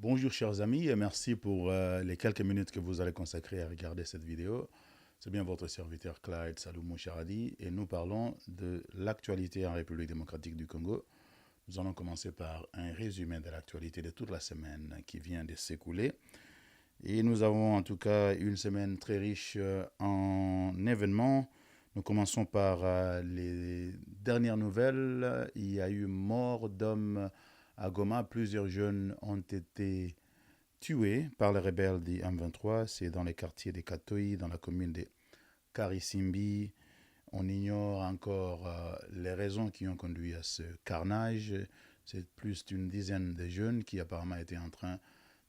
Bonjour chers amis et merci pour les quelques minutes que vous allez consacrer à regarder cette vidéo. C'est bien votre serviteur Clyde Salou Moucharadi et nous parlons de l'actualité en République démocratique du Congo. Nous allons commencer par un résumé de l'actualité de toute la semaine qui vient de s'écouler. Et nous avons en tout cas une semaine très riche en événements. Nous commençons par les dernières nouvelles. Il y a eu mort d'hommes à Goma. Plusieurs jeunes ont été tués par les rebelles du M23. C'est dans les quartiers de Katoyi, dans la commune de Karisimbi. On ignore encore les raisons qui ont conduit à ce carnage. C'est plus d'une dizaine de jeunes qui apparemment étaient en train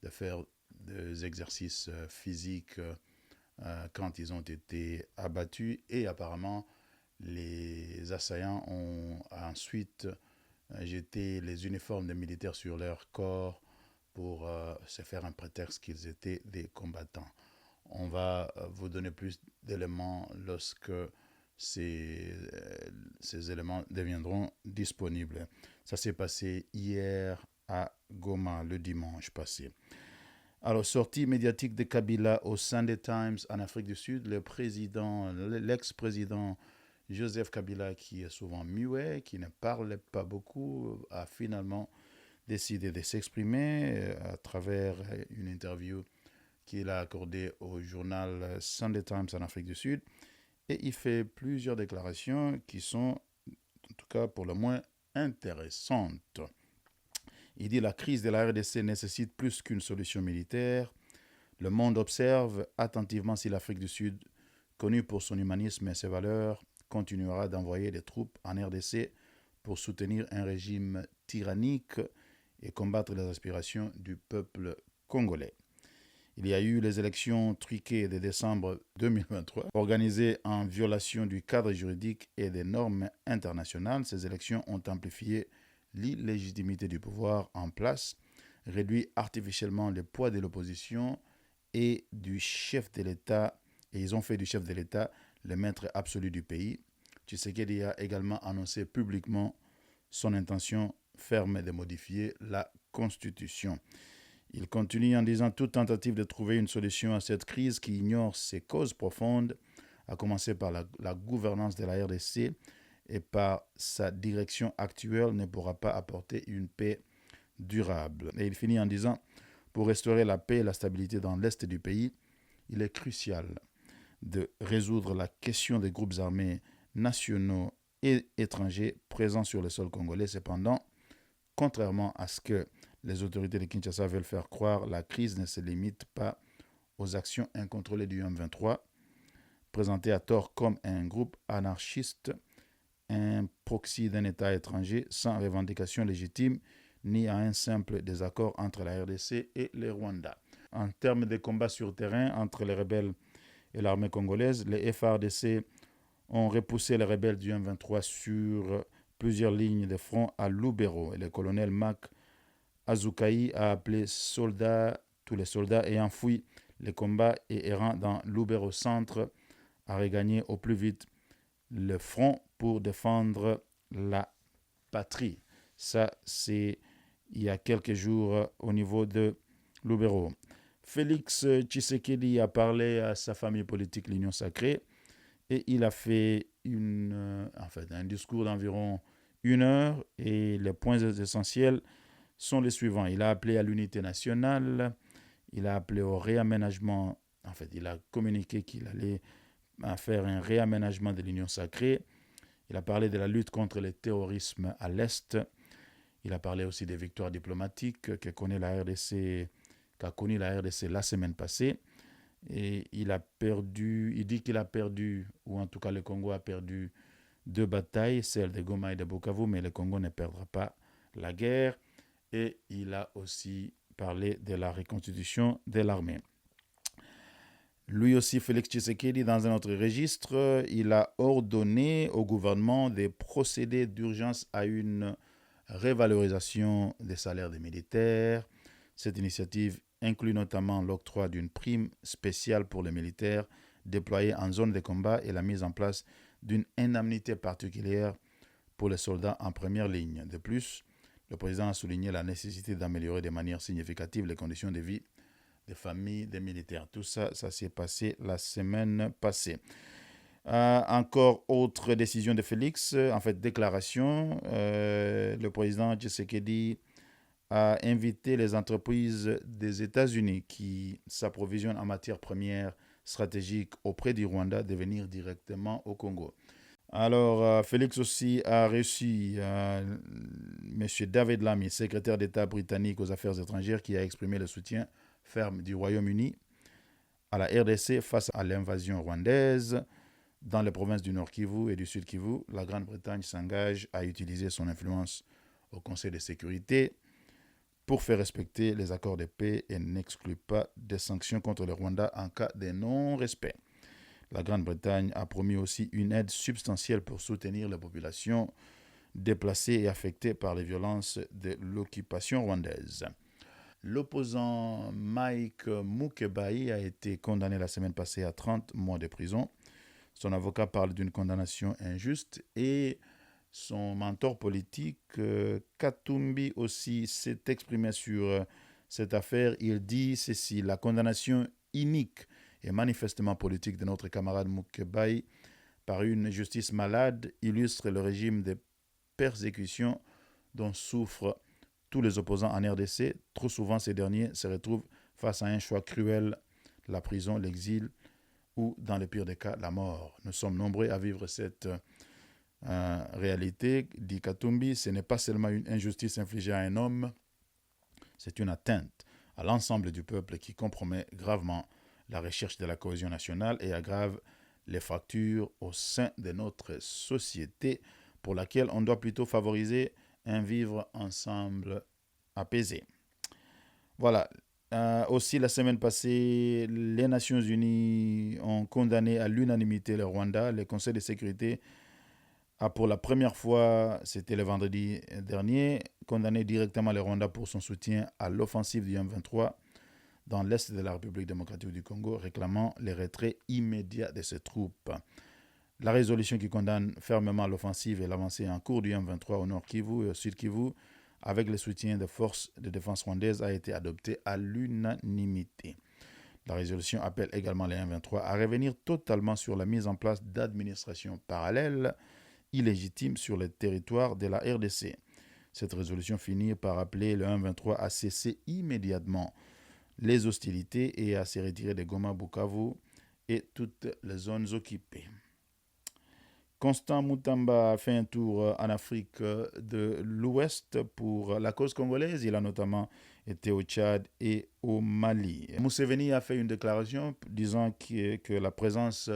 de faire des exercices physiques quand ils ont été abattus. Et apparemment, les assaillants ont ensuite jeté les uniformes des militaires sur leur corps pour se faire un prétexte qu'ils étaient des combattants. On va vous donner plus d'éléments lorsque ces éléments deviendront disponibles. Ça s'est passé hier à Goma, le dimanche passé. Alors, sortie médiatique de Kabila au Sunday Times en Afrique du Sud, l'ex-président Joseph Kabila, qui est souvent muet, qui ne parle pas beaucoup, a finalement décidé de s'exprimer à travers une interview qu'il a accordée au journal Sunday Times en Afrique du Sud. Et il fait plusieurs déclarations qui sont, en tout cas pour le moins, intéressantes. Il dit: la crise de la RDC nécessite plus qu'une solution militaire. Le monde observe attentivement si l'Afrique du Sud, connue pour son humanisme et ses valeurs, continuera d'envoyer des troupes en RDC pour soutenir un régime tyrannique et combattre les aspirations du peuple congolais. Il y a eu les élections truquées de décembre 2023, organisées en violation du cadre juridique et des normes internationales. Ces élections ont amplifié l'illégitimité du pouvoir en place, réduit artificiellement le poids de l'opposition et du chef de l'État, et ils ont fait du chef de l'État le maître absolu du pays. Tshisekedi a également annoncé publiquement son intention ferme de modifier la Constitution. Il continue en disant: toute tentative de trouver une solution à cette crise qui ignore ses causes profondes, à commencer par la gouvernance de la RDC et par sa direction actuelle, ne pourra pas apporter une paix durable. Et il finit en disant: pour restaurer la paix et la stabilité dans l'est du pays, il est crucial de résoudre la question des groupes armés nationaux et étrangers présents sur le sol congolais. Cependant, contrairement à ce que les autorités de Kinshasa veulent faire croire, la crise ne se limite pas aux actions incontrôlées du M23, présenté à tort comme un groupe anarchiste, un proxy d'un État étranger sans revendication légitime, ni à un simple désaccord entre la RDC et le Rwanda. En termes de combats sur terrain entre les rebelles et l'armée congolaise, les FARDC ont repoussé les rebelles du M23 sur plusieurs lignes de front à Lubero, et le colonel Mac Azukai a appelé tous les soldats ayant fui les combats et errant dans Lubero Centre à regagner au plus vite le front pour défendre la patrie. Ça, c'est il y a quelques jours au niveau de Lubero. Félix Tshisekedi a parlé à sa famille politique, l'Union Sacrée, et il a fait un discours d'environ 1 heure, et les points essentiels sont les suivants. Il a appelé à l'unité nationale, il a appelé au réaménagement, il a communiqué qu'il allait faire un réaménagement de l'Union Sacrée. Il a parlé de la lutte contre le terrorisme à l'Est. Il a parlé aussi des victoires diplomatiques qu'a connu la RDC la semaine passée. Et il dit qu'il a perdu, ou en tout cas le Congo a perdu 2 batailles, celle de Goma et de Bukavu, mais le Congo ne perdra pas la guerre. Et il a aussi parlé de la reconstitution de l'armée. Lui aussi, Félix Tshisekedi, dans un autre registre, il a ordonné au gouvernement de procéder d'urgence à une révalorisation des salaires des militaires. Cette initiative inclut notamment l'octroi d'une prime spéciale pour les militaires déployés en zone de combat et la mise en place d'une indemnité particulière pour les soldats en première ligne. De plus, Le président a souligné la nécessité d'améliorer de manière significative les conditions de vie des familles des militaires. Tout ça, ça s'est passé la semaine passée. Encore autre décision de Félix, en fait déclaration. Le président Tshisekedi a invité les entreprises des États-Unis qui s'approvisionnent en matières premières stratégiques auprès du Rwanda de venir directement au Congo. Alors, Félix aussi a reçu M. David Lammy, secrétaire d'État britannique aux Affaires étrangères, qui a exprimé le soutien ferme du Royaume-Uni à la RDC face à l'invasion rwandaise. Dans les provinces du Nord Kivu et du Sud Kivu, la Grande-Bretagne s'engage à utiliser son influence au Conseil de sécurité pour faire respecter les accords de paix et n'exclut pas des sanctions contre le Rwanda en cas de non-respect. La Grande-Bretagne a promis aussi une aide substantielle pour soutenir les populations déplacées et affectées par les violences de l'occupation rwandaise. L'opposant Mike Mukebai a été condamné la semaine passée à 30 mois de prison. Son avocat parle d'une condamnation injuste et son mentor politique, Katumbi, aussi s'est exprimé sur cette affaire. Il dit ceci: la condamnation inique et manifestement politique de notre camarade Mukebai par une justice malade illustre le régime de persécution dont souffrent tous les opposants en RDC. Trop souvent, ces derniers se retrouvent face à un choix cruel, la prison, l'exil ou, dans le pire des cas, la mort. Nous sommes nombreux à vivre cette réalité, dit Katumbi. Ce n'est pas seulement une injustice infligée à un homme, c'est une atteinte à l'ensemble du peuple qui compromet gravement la recherche de la cohésion nationale et aggrave les fractures au sein de notre société pour laquelle on doit plutôt favoriser un vivre ensemble apaisé. Voilà. Aussi, la semaine passée, les Nations Unies ont condamné à l'unanimité le Rwanda. Le Conseil de sécurité a pour la première fois, c'était le vendredi dernier, condamné directement le Rwanda pour son soutien à l'offensive du M23 dans l'est de la République démocratique du Congo, réclamant le retrait immédiat de ses troupes. La résolution qui condamne fermement l'offensive et l'avancée en cours du M23 au Nord Kivu et au Sud Kivu, avec le soutien des forces de défense rwandaises, a été adoptée à l'unanimité. La résolution appelle également les M23 à revenir totalement sur la mise en place d'administrations parallèles illégitimes sur le territoire de la RDC. Cette résolution finit par appeler le M23 à cesser immédiatement les hostilités et à se retirer de Goma, Bukavu et toutes les zones occupées. Constant Mutamba a fait un tour en Afrique de l'Ouest pour la cause congolaise. Il a notamment été au Tchad et au Mali. Museveni a fait une déclaration disant que la présence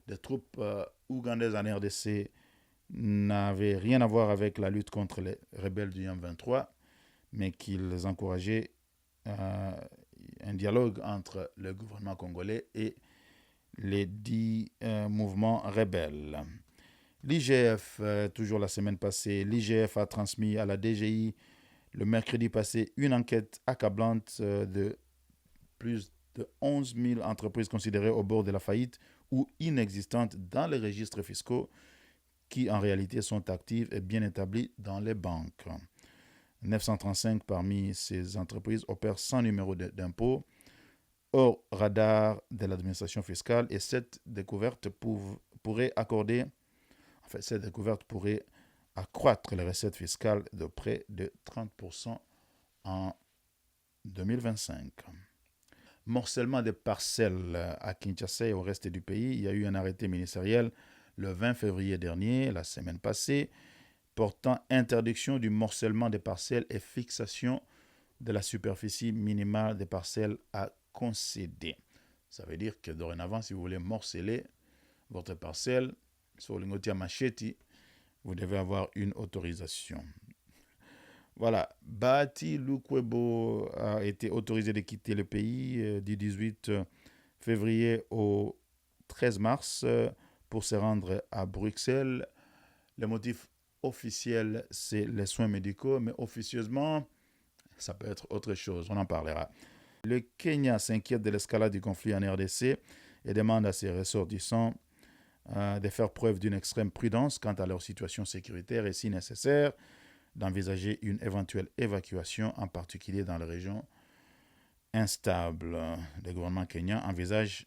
des troupes ougandaises en RDC n'avait rien à voir avec la lutte contre les rebelles du M23, mais qu'ils encourageaient un dialogue entre le gouvernement congolais et les 10 mouvements rebelles. L'IGF, toujours la semaine passée, l'IGF a transmis à la DGI le mercredi passé une enquête accablante de plus de 11 000 entreprises considérées au bord de la faillite ou inexistantes dans les registres fiscaux qui en réalité sont actives et bien établies dans les banques. 935 parmi ces entreprises opèrent sans numéro d'impôt, hors radar de l'administration fiscale, et cette découverte pourrait accroître les recettes fiscales de près de 30% en 2025. Morcellement des parcelles à Kinshasa et au reste du pays. Il y a eu un arrêté ministériel le 20 février dernier, la semaine passée, portant interdiction du morcellement des parcelles et fixation de la superficie minimale des parcelles à concéder. Ça veut dire que dorénavant, si vous voulez morceler votre parcelle sur Lingotia Macheti, vous devez avoir une autorisation. Voilà, Bahati Lukwebo a été autorisé de quitter le pays du 18 février au 13 mars pour se rendre à Bruxelles. Le motif officiel, c'est les soins médicaux, mais officieusement, ça peut être autre chose, on en parlera. Le Kenya s'inquiète de l'escalade du conflit en RDC et demande à ses ressortissants de faire preuve d'une extrême prudence quant à leur situation sécuritaire et, si nécessaire, d'envisager une éventuelle évacuation, en particulier dans les régions instables. Le gouvernement kenyan envisage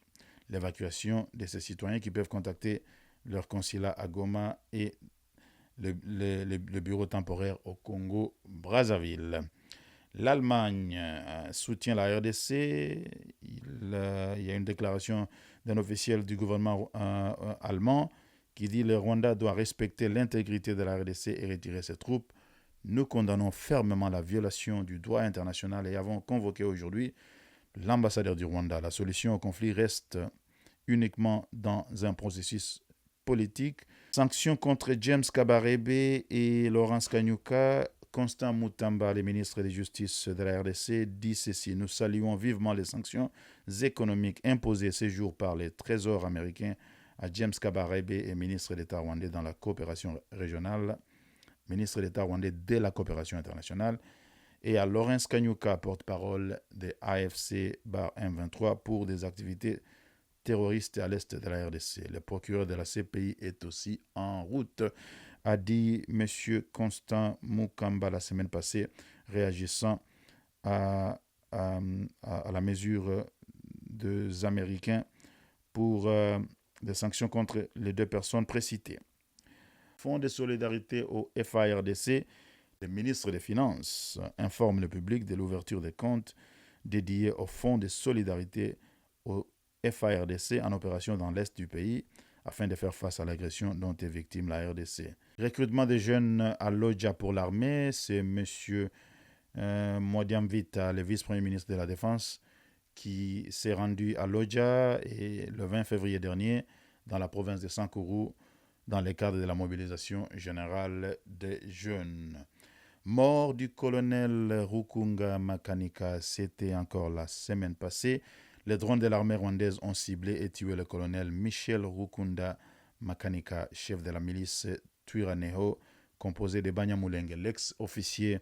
l'évacuation de ces citoyens qui peuvent contacter leur consulat à Goma et le bureau temporaire au Congo-Brazzaville. L'Allemagne soutient la RDC. Il y a une déclaration d'un officiel du gouvernement allemand qui dit que le Rwanda doit respecter l'intégrité de la RDC et retirer ses troupes. Nous condamnons fermement la violation du droit international et avons convoqué aujourd'hui l'ambassadeur du Rwanda. La solution au conflit reste uniquement dans un processus politique. Sanctions contre James Kabarebe et Laurence Kanyuka. Constant Mutamba, le ministre de la Justice de la RDC, dit ceci: nous saluons vivement les sanctions économiques imposées ces jours par les trésors américains à James Kabarebe et ministre d'État rwandais dans la coopération régionale, ministre d'État rwandais de la coopération internationale, et à Laurence Kanyuka, porte-parole de AFC M23 pour des activités terroristes à l'est de la RDC. Le procureur de la CPI est aussi en route, a dit M. Constant Mukamba la semaine passée, réagissant à la mesure des Américains pour des sanctions contre les deux personnes précitées. Fonds de solidarité au FARDC, le ministre des Finances informe le public de l'ouverture des comptes dédiés au Fonds de solidarité au FARDC en opération dans l'est du pays afin de faire face à l'agression dont est victime la RDC. Recrutement des jeunes à Lodja pour l'armée, c'est M. Modiam Vita, le vice-premier ministre de la Défense, qui s'est rendu à Lodja et le 20 février dernier dans la province de Sankuru dans le cadre de la mobilisation générale des jeunes. Mort du colonel Rukunga Makanika, c'était encore la semaine passée. Les drones de l'armée rwandaise ont ciblé et tué le colonel Michel Rukunda Makanika, chef de la milice Twiraneho, composé de Banyamulenge. L'ex-officier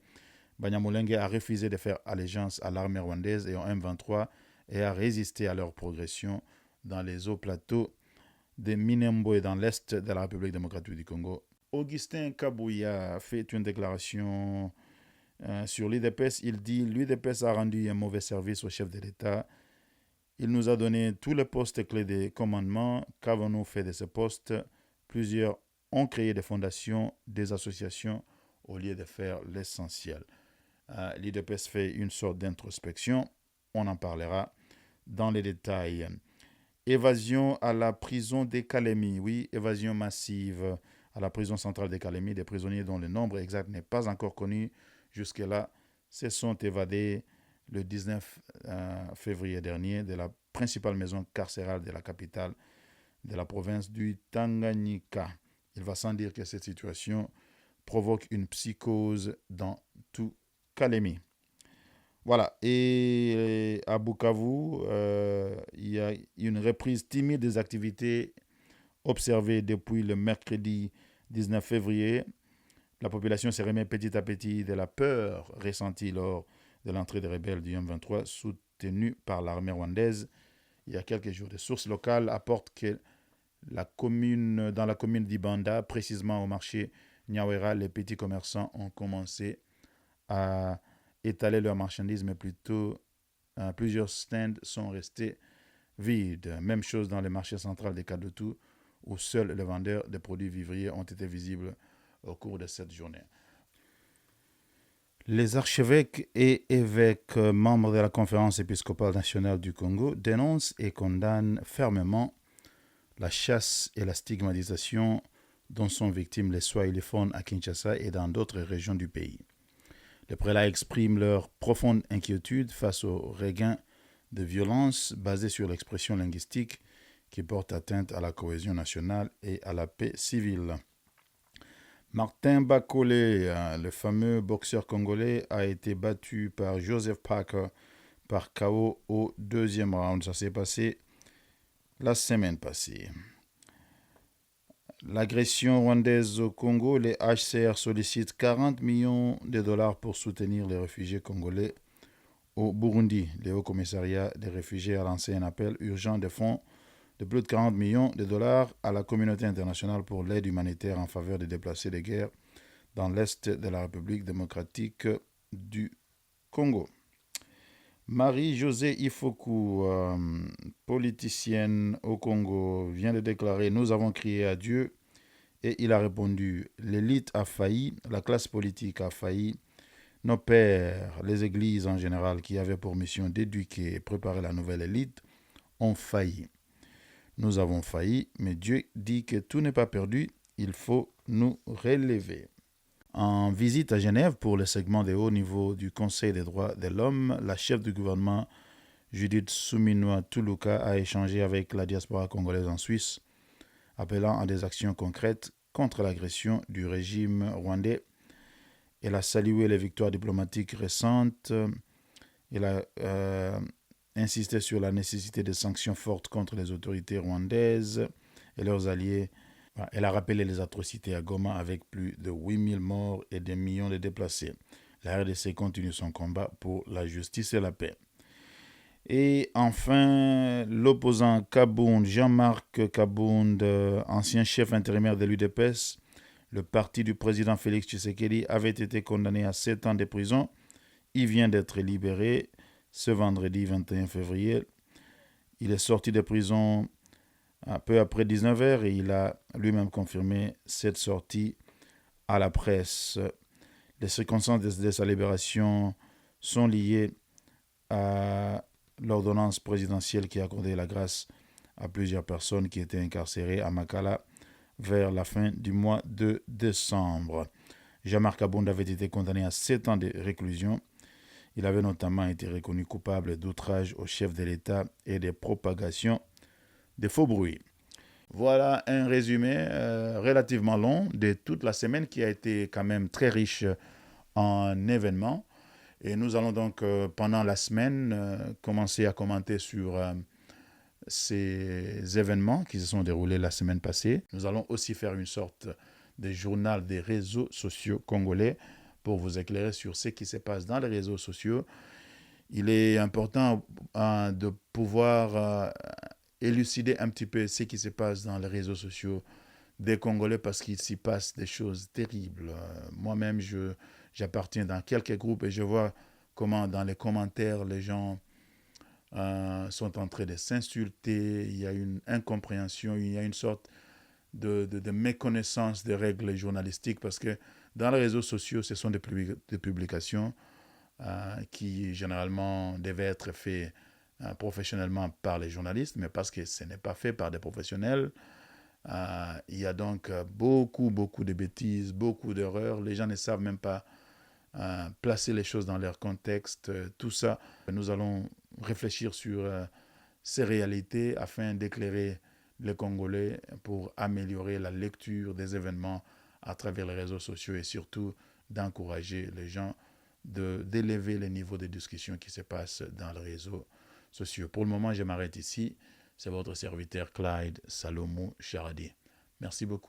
Banyamulenge a refusé de faire allégeance à l'armée rwandaise et au M23 et a résisté à leur progression dans les hauts plateaux de Minembwe et dans l'est de la République démocratique du Congo. Augustin Kabouya fait une déclaration sur l'UDPS. Il dit: l'UDPS a rendu un mauvais service au chef de l'État. Il nous a donné tous les postes clés de commandement. Qu'avons-nous fait de ces postes? Plusieurs ont créé des fondations, des associations, au lieu de faire l'essentiel. L'UDPS fait une sorte d'introspection. On en parlera dans les détails. Évasion à la prison des Kalemi. Oui, évasion massive à la prison centrale des Kalemi. Des prisonniers dont le nombre exact n'est pas encore connu jusque-là se sont évadés le 19 février dernier de la principale maison carcérale de la capitale de la province du Tanganyika. Il va sans dire que cette situation provoque une psychose dans tout Kalemi. Voilà, et à Bukavu, il y a une reprise timide des activités observées depuis le mercredi 19 février. La population se remet petit à petit de la peur ressentie lors de l'entrée des rebelles du M23 soutenus par l'armée rwandaise il y a quelques jours. Des sources locales apportent que dans la commune d'Ibanda, précisément au marché Nyawera, les petits commerçants ont commencé à étaler leurs marchandises, mais plutôt plusieurs stands sont restés vides. Même chose dans le marché central de Kadutu, où seuls les vendeurs de produits vivriers ont été visibles au cours de cette journée. Les archevêques et évêques membres de la Conférence épiscopale nationale du Congo dénoncent et condamnent fermement la chasse et la stigmatisation dont sont victimes les Swahiliphones à Kinshasa et dans d'autres régions du pays. Les prélats expriment leur profonde inquiétude face au regain de violence basé sur l'expression linguistique qui porte atteinte à la cohésion nationale et à la paix civile. Martin Bakolé, le fameux boxeur congolais, a été battu par Joseph Parker par KO au deuxième round. Ça s'est passé la semaine passée. L'agression rwandaise au Congo, les HCR sollicitent 40 millions de dollars pour soutenir les réfugiés congolais au Burundi. Le Haut Commissariat des réfugiés a lancé un appel urgent de fonds de plus de 40 millions de dollars à la communauté internationale pour l'aide humanitaire en faveur des déplacés de guerre dans l'est de la République démocratique du Congo. Marie-Josée Ifoku, politicienne au Congo, vient de déclarer « Nous avons crié à Dieu » et il a répondu « L'élite a failli, la classe politique a failli, nos pères, les églises en général, qui avaient pour mission d'éduquer et préparer la nouvelle élite, ont failli. Nous avons failli, mais Dieu dit que tout n'est pas perdu, il faut nous relever. » En visite à Genève pour le segment des hauts niveaux du Conseil des droits de l'homme, la chef du gouvernement, Judith Suminwa Tuluka, a échangé avec la diaspora congolaise en Suisse, appelant à des actions concrètes contre l'agression du régime rwandais. Elle a salué les victoires diplomatiques récentes. Elle a insisté sur la nécessité de sanctions fortes contre les autorités rwandaises et leurs alliés. Elle a rappelé les atrocités à Goma avec plus de 8000 morts et des millions de déplacés. La RDC continue son combat pour la justice et la paix. Et enfin, l'opposant Kabound, Jean-Marc Kabound, ancien chef intérimaire de l'UDPS, le parti du président Félix Tshisekedi, avait été condamné à 7 ans de prison. Il vient d'être libéré ce vendredi 21 février. Il est sorti de prison un peu après 19h et il a lui-même confirmé cette sortie à la presse. Les circonstances de sa libération sont liées à l'ordonnance présidentielle qui a accordé la grâce à plusieurs personnes qui étaient incarcérées à Makala vers la fin du mois de décembre. Jean-Marc Kabound avait été condamné à 7 ans de réclusion. Il avait notamment été reconnu coupable d'outrage au chef de l'État et de propagation de faux bruits. Voilà un résumé relativement long de toute la semaine qui a été quand même très riche en événements. Et nous allons donc, pendant la semaine, commencer à commenter sur ces événements qui se sont déroulés la semaine passée. Nous allons aussi faire une sorte de journal des réseaux sociaux congolais pour vous éclairer sur ce qui se passe dans les réseaux sociaux. Il est important de pouvoir élucider un petit peu ce qui se passe dans les réseaux sociaux des Congolais parce qu'il s'y passe des choses terribles. Moi-même, j'appartiens dans quelques groupes et je vois comment dans les commentaires, les gens sont en train de s'insulter, il y a une incompréhension, il y a une sorte de méconnaissance des règles journalistiques parce que dans les réseaux sociaux, ce sont des publications qui généralement devaient être faites professionnellement par les journalistes, mais parce que ce n'est pas fait par des professionnels, il y a donc beaucoup de bêtises, beaucoup d'erreurs. Les gens ne savent même pas placer les choses dans leur contexte. Tout ça, nous allons réfléchir sur ces réalités afin d'éclairer les Congolais pour améliorer la lecture des événements à travers les réseaux sociaux et surtout d'encourager les gens d'élever les niveaux de discussion qui se passent dans les réseaux sociaux. Pour le moment, je m'arrête ici. C'est votre serviteur Clyde Salomon Charadi. Merci beaucoup.